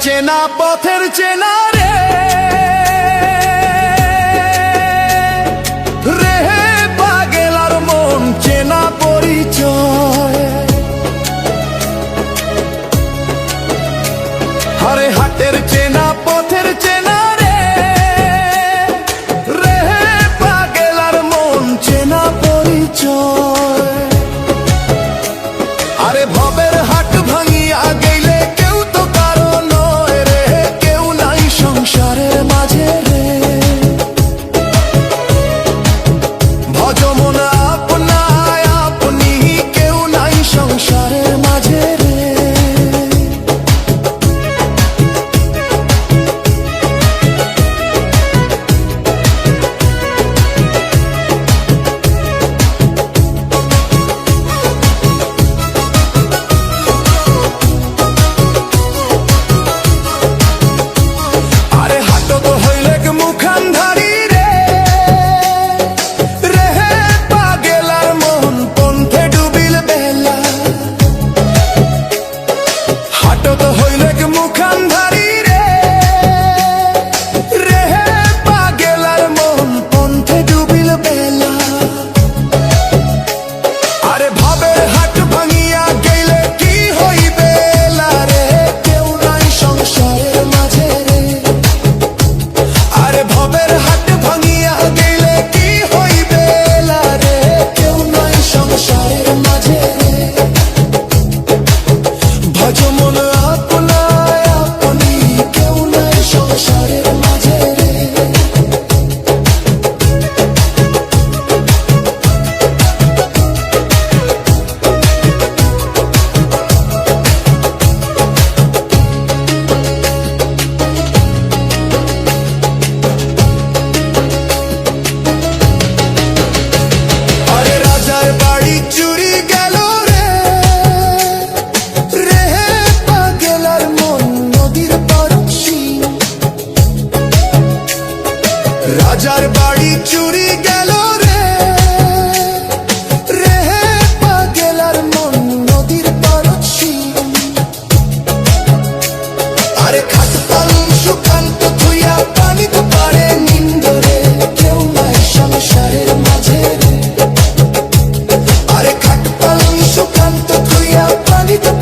চেনা পথের চেনা রে রে পাগেলার মন চেনা পরিচয়। আরে হাটের চেনা পথের চেনা রে রে পাগেলার মন চেনা পরিচয়। আরে ভবের হাট ভাঙিয়া গেলে কেউ তো কারো নয় রে, কেউ নাই সংসারের মাঝে রে। ভজ মন আপনায় আপনি, কেউ নাই সংসারের মাঝে রে। রাজার বাড়ি চুরি গেল রে রে পাগেলার মন নদীর পারছি। আরে খাটপাল সুকান্ত থুইয়া পানিতে পারে নিন্দরে, কেউ নাই সংসারের মাঝে রে। আরে খাটপাল সুকান্ত থুইয়া পানিতে